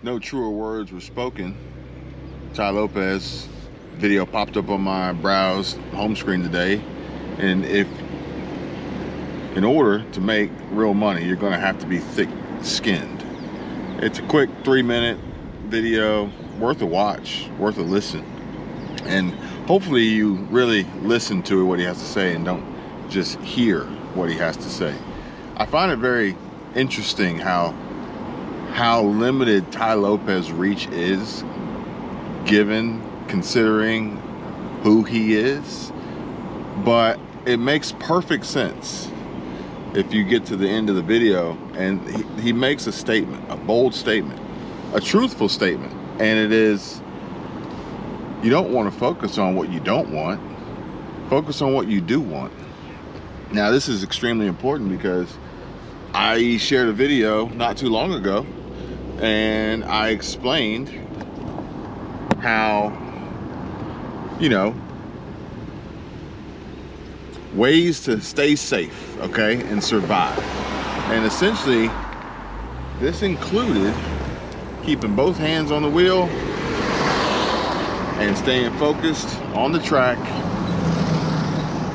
no truer words were spoken. Tai Lopez video popped up on my browse home screen today, and if in order to make real money, you're going to have to be thick-skinned. It's a quick 3-minute video, worth a watch, worth a listen, and hopefully you really listen to what he has to say and don't just hear what he has to say. I find it very interesting how limited Tai Lopez's reach is, given considering who he is, but it makes perfect sense if you get to the end of the video and he makes a statement, a bold statement, a truthful statement, and it is, you don't want to focus on what you don't want, focus on what you do want. Now this is extremely important because I shared a video not too long ago and I explained how, you know, ways to stay safe, okay, and survive. And essentially, this included keeping both hands on the wheel and staying focused on the track,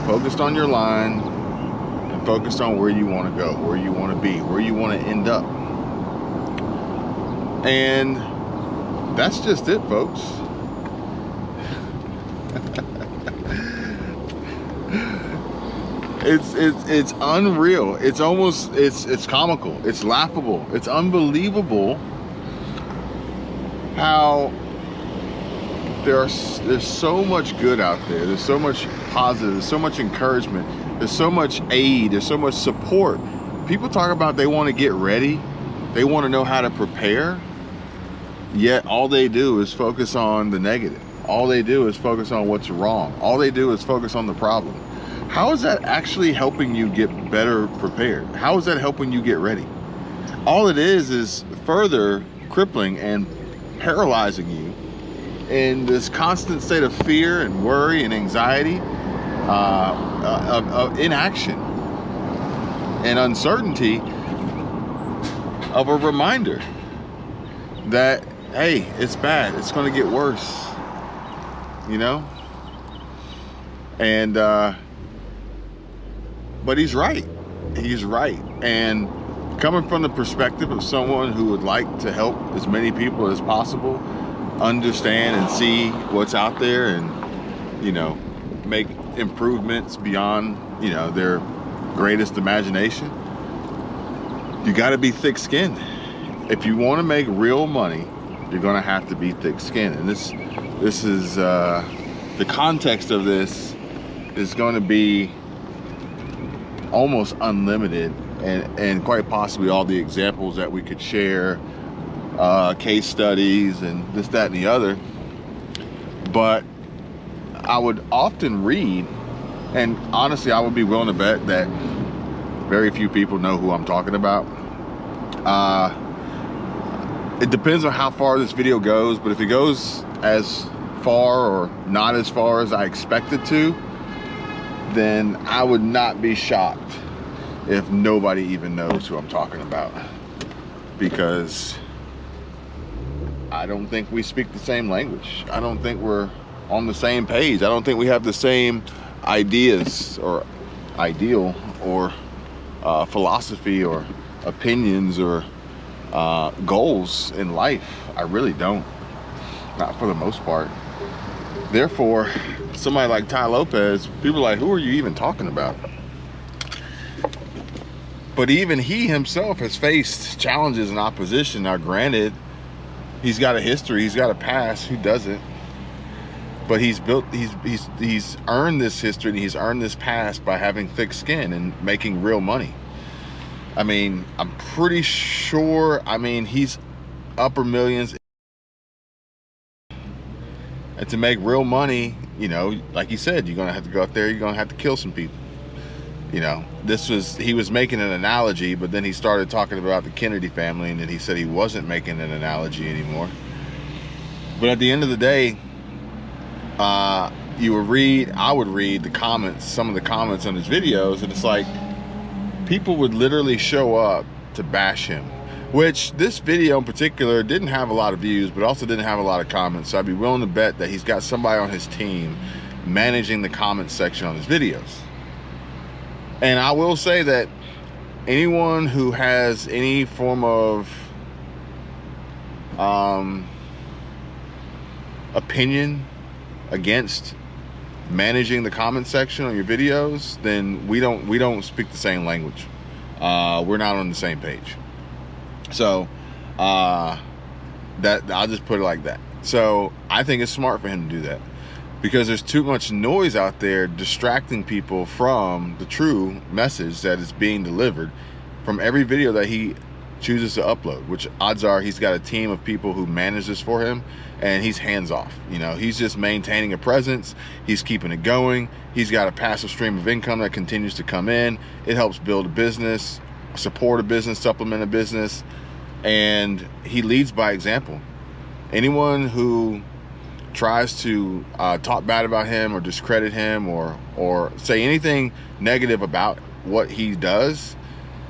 focused on your line, and focused on where you want to go, where you want to be, where you want to end up. And that's just it, folks. It's unreal. It's almost, it's comical. It's laughable. It's unbelievable how there's so much good out there. There's so much positive. There's so much encouragement. There's so much aid. There's so much support. People talk about they want to get ready. They want to know how to prepare. Yet all they do is focus on the negative. All they do is focus on what's wrong. All they do is focus on the problem. How is that actually helping you get better prepared? How is that helping you get ready? All it is further crippling and paralyzing you in this constant state of fear and worry and anxiety, of inaction and uncertainty, of a reminder that, hey, it's bad, it's going to get worse, you know? And but he's right. And coming from the perspective of someone who would like to help as many people as possible understand and see what's out there and, you know, make improvements beyond, you know, their greatest imagination, you got to be thick-skinned. If you want to make real money, you're going to have to be thick-skinned. And this is the context of this is going to be almost unlimited, and quite possibly all the examples that we could share, case studies and this, that, and the other. But I would often read, and honestly I would be willing to bet that very few people know who I'm talking about. It depends on how far this video goes, but if it goes as far or not as far as I expect it to, then I would not be shocked if nobody even knows who I'm talking about, because I don't think we speak the same language. I don't think we're on the same page. I don't think we have the same ideas or ideal or philosophy or opinions or goals in life. I really don't, not for the most part. Therefore, somebody like Tai Lopez, people are like, who are you even talking about? But even he himself has faced challenges and opposition. Now granted, he's got a history, he's got a past, who doesn't? But he's earned this history and he's earned this past by having thick skin and making real money. I mean, I'm pretty sure, I mean, he's upper millions. And to make real money, you know, like he said, you're gonna have to go out there, you're gonna have to kill some people. You know, he was making an analogy, but then he started talking about the Kennedy family, and then he said he wasn't making an analogy anymore. But at the end of the day, I would read the comments, some of the comments on his videos, and it's like, people would literally show up to bash him, which this video in particular didn't have a lot of views, but also didn't have a lot of comments. So I'd be willing to bet that he's got somebody on his team managing the comment section on his videos. And I will say that anyone who has any form of opinion against managing the comment section on your videos, then we don't speak the same language. We're not on the same page. So that I'll just put it like that. So I think it's smart for him to do that, because there's too much noise out there distracting people from the true message that is being delivered from every video that he chooses to upload, which odds are he's got a team of people who manage this for him, and he's hands off. You know, he's just maintaining a presence. He's keeping it going. He's got a passive stream of income that continues to come in. It helps build a business, support a business, supplement a business, and he leads by example. Anyone who tries to talk bad about him or discredit him or say anything negative about what he does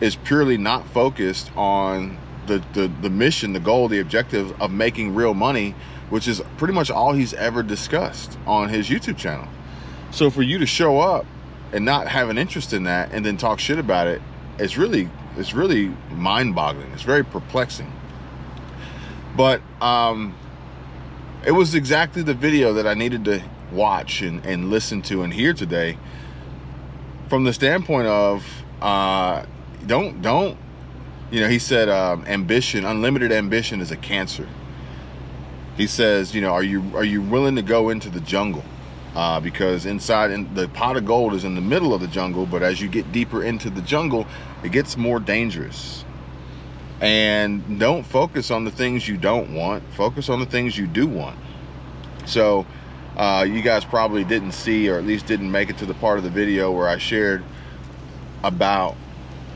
is purely not focused on the mission, the goal, the objective of making real money, which is pretty much all he's ever discussed on his YouTube channel. So for you to show up and not have an interest in that and then talk shit about it, it's really mind-boggling. It's very perplexing. But it was exactly the video that I needed to watch and listen to and hear today, from the standpoint of don't you know, he said ambition, unlimited ambition is a cancer. He says, you know, are you willing to go into the jungle? Because inside the pot of gold is in the middle of the jungle, but as you get deeper into the jungle, it gets more dangerous. And don't focus on the things you don't want, focus on the things you do want. So you guys probably didn't see, or at least didn't make it to the part of the video where I shared about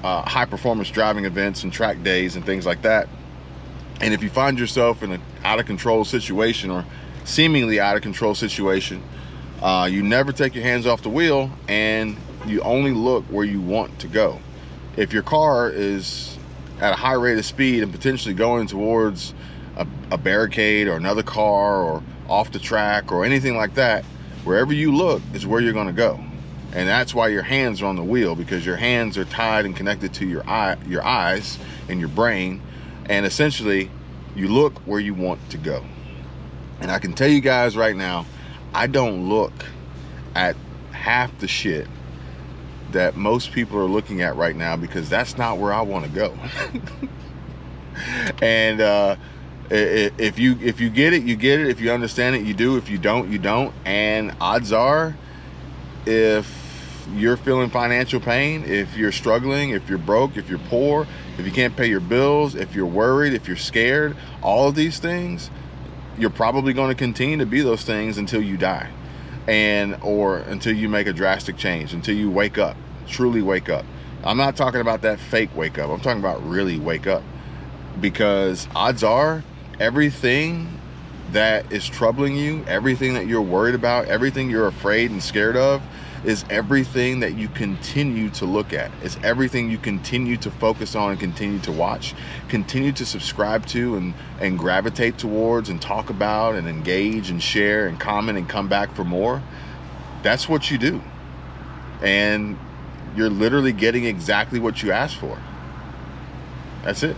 high performance driving events and track days and things like that. And if you find yourself in an out of control situation or seemingly out of control situation, you never take your hands off the wheel, and you only look where you want to go. If your car is at a high rate of speed and potentially going towards a barricade or another car or off the track or anything like that, wherever you look is where you're going to go. And that's why your hands are on the wheel, because your hands are tied and connected to your eyes and your brain, and essentially you look where you want to go. And I can tell you guys right now, I don't look at half the shit that most people are looking at right now, because that's not where I want to go. And if you get it, you get it. If you understand it, you do. If you don't, you don't. And odds are, if you're feeling financial pain, if you're struggling, if you're broke, if you're poor, if you can't pay your bills, if you're worried, if you're scared, all of these things, you're probably going to continue to be those things until you die, or until you make a drastic change, until you wake up, truly wake up. I'm not talking about that fake wake up. I'm talking about really wake up, because odds are everything that is troubling you, everything that you're worried about, everything you're afraid and scared of, is everything that you continue to look at. It's everything you continue to focus on and continue to watch, continue to subscribe to and gravitate towards and talk about and engage and share and comment and come back for more. That's what you do. And you're literally getting exactly what you asked for. That's it.